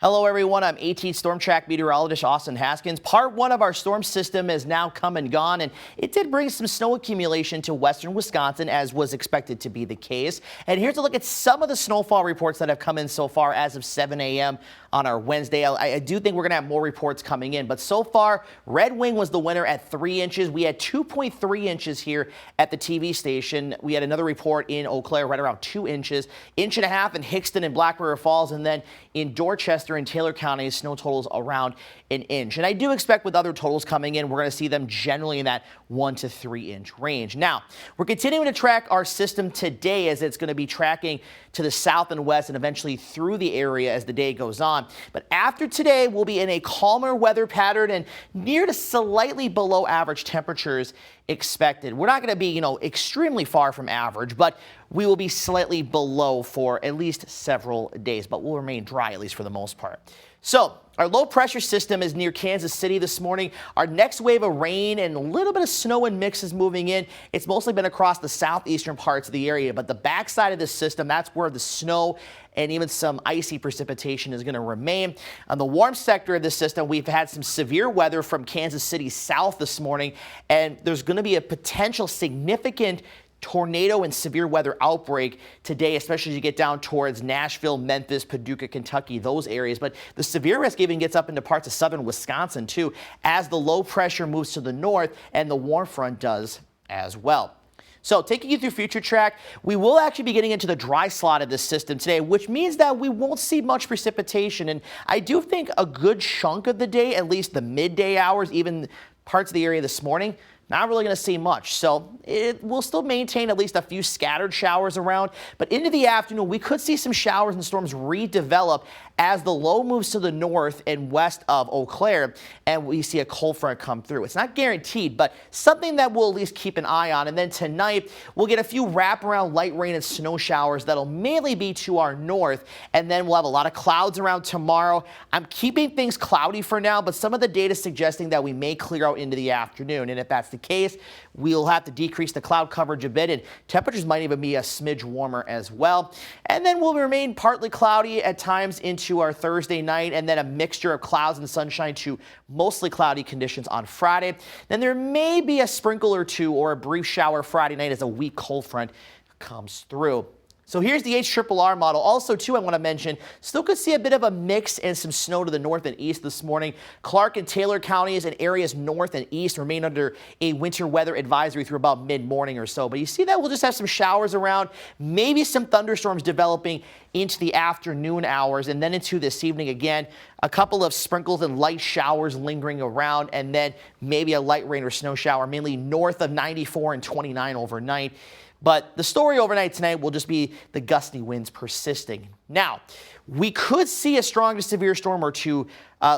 Hello everyone, I'm AT Storm Track meteorologist Austin Haskins. Part 1 of our storm system is now come and gone, and it did bring some snow accumulation to western Wisconsin, as was expected to be the case. And here's a look at some of the snowfall reports that have come in so far as of 7 a.m. on our Wednesday. I do think we're going to have more reports coming in, but so far, Red Wing was the winner at 3 inches. We had 2.3 inches here at the TV station. We had another report in Eau Claire right around 2 inches, inch and a half in Hickston and Black River Falls, and then in Dorchester and Taylor County, snow totals around an inch. And I do expect with other totals coming in, we're going to see them generally in that 1 to 3 inch range. Now, we're continuing to track our system today as it's going to be tracking to the south and west and eventually through the area as the day goes on. But after today, we'll be in a calmer weather pattern and near to slightly below average temperatures expected. We're not going to be, extremely far from average, but we will be slightly below for at least several days, but we'll remain dry at least for the most part. So our low pressure system is near Kansas City this morning. Our next wave of rain and a little bit of snow and mix is moving in. It's mostly been across the southeastern parts of the area, but the backside of this system, that's where the snow and even some icy precipitation is going to remain. On the warm sector of this system, we've had some severe weather from Kansas City south this morning, and there's going to be a potential significant tornado and severe weather outbreak today, especially as you get down towards Nashville, Memphis, Paducah, Kentucky, those areas. But the severe risk even gets up into parts of southern Wisconsin, too, as the low pressure moves to the north and the warm front does as well. So taking you through future track, we will actually be getting into the dry slot of this system today, which means that we won't see much precipitation. And I do think a good chunk of the day, at least the midday hours, even parts of the area this morning, not really going to see much. So it will still maintain at least a few scattered showers around. But into the afternoon, we could see some showers and storms redevelop as the low moves to the north and west of Eau Claire, and we see a cold front come through. It's not guaranteed, but something that we'll at least keep an eye on. And then tonight, we'll get a few wraparound light rain and snow showers that'll mainly be to our north, and then we'll have a lot of clouds around tomorrow. I'm keeping things cloudy for now, but some of the data suggesting that we may clear out into the afternoon, and if that's the case, we'll have to decrease the cloud coverage a bit, and temperatures might even be a smidge warmer as well. And then we'll remain partly cloudy at times into our Thursday night, and then a mixture of clouds and sunshine to mostly cloudy conditions on Friday. Then there may be a sprinkle or two or a brief shower Friday night as a weak cold front comes through. So here's the HRRR model. Also, too, I want to mention, still could see a bit of a mix and some snow to the north and east this morning. Clark and Taylor counties and areas north and east remain under a winter weather advisory through about mid-morning or so. But you see that we'll just have some showers around, maybe some thunderstorms developing into the afternoon hours, and then into this evening again, a couple of sprinkles and light showers lingering around, and then maybe a light rain or snow shower, mainly north of 94 and 29 overnight. But the story overnight tonight will just be the gusty winds persisting. Now, we could see a strong to severe storm or two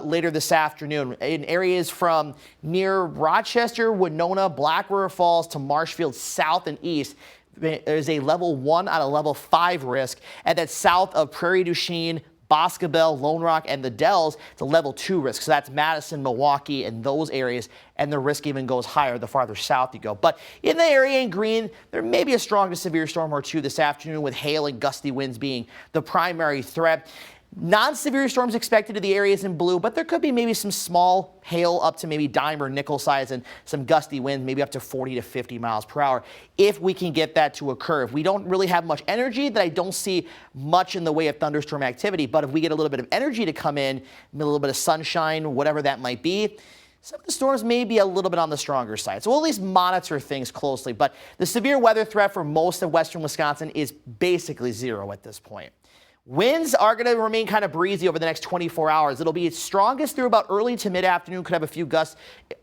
later this afternoon in areas from near Rochester, Winona, Black River Falls to Marshfield south and east. There's a level 1 out of level 5 risk, and that's south of Prairie du Chien, Boscobel, Lone Rock, and the Dells, it's a level 2 risk. So that's Madison, Milwaukee, and those areas, and the risk even goes higher the farther south you go. But in the area in green, there may be a strong to severe storm or two this afternoon, with hail and gusty winds being the primary threat. Non-severe storms expected to the areas in blue, but there could be maybe some small hail up to maybe dime or nickel size and some gusty winds, maybe up to 40 to 50 miles per hour, if we can get that to occur. If we don't really have much energy, that I don't see much in the way of thunderstorm activity, but if we get a little bit of energy to come in, a little bit of sunshine, whatever that might be, some of the storms may be a little bit on the stronger side. So we'll at least monitor things closely, but the severe weather threat for most of western Wisconsin is basically zero at this point. Winds are going to remain kind of breezy over the next 24 hours. It'll be its strongest through about early to mid-afternoon. Could have a few gusts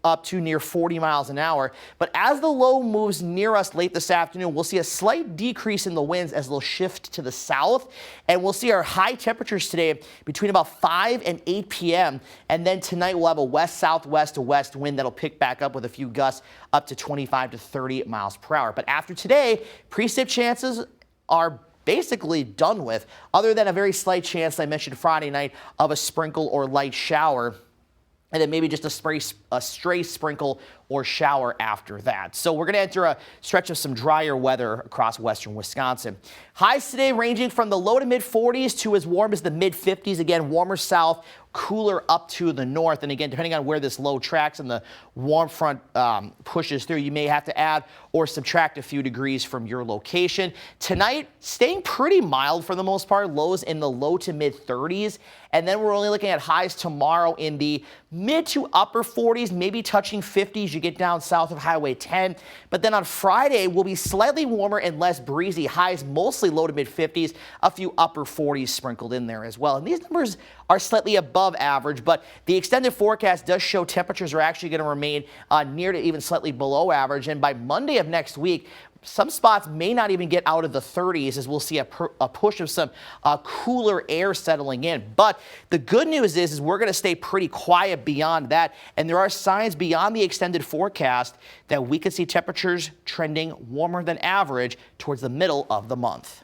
up to near 40 miles an hour. But as the low moves near us late this afternoon, we'll see a slight decrease in the winds as they'll shift to the south. And we'll see our high temperatures today between about 5 and 8 p.m. And then tonight we'll have a west-southwest to west wind that'll pick back up with a few gusts up to 25 to 30 miles per hour. But after today, precip chances are basically done with, other than a very slight chance I mentioned Friday night of a sprinkle or light shower. and then maybe just a stray sprinkle or shower after that. So we're going to enter a stretch of some drier weather across western Wisconsin. Highs today ranging from the low to mid 40s to as warm as the mid 50s. Again, warmer south, cooler up to the north. And again, depending on where this low tracks and the warm front pushes through, you may have to add or subtract a few degrees from your location. Tonight, staying pretty mild for the most part, lows in the low to mid 30s. And then we're only looking at highs tomorrow in the mid to upper 40s, maybe touching 50s. You get down south of Highway 10. But then on Friday, we'll be slightly warmer and less breezy. Highs mostly low to mid 50s, a few upper 40s sprinkled in there as well. And these numbers are slightly above average, but the extended forecast does show temperatures are actually going to remain near to even slightly below average. And by Monday of next week, some spots may not even get out of the 30s as we'll see a push of some cooler air settling in. But the good news is we're going to stay pretty quiet beyond that. And there are signs beyond the extended forecast that we could see temperatures trending warmer than average towards the middle of the month.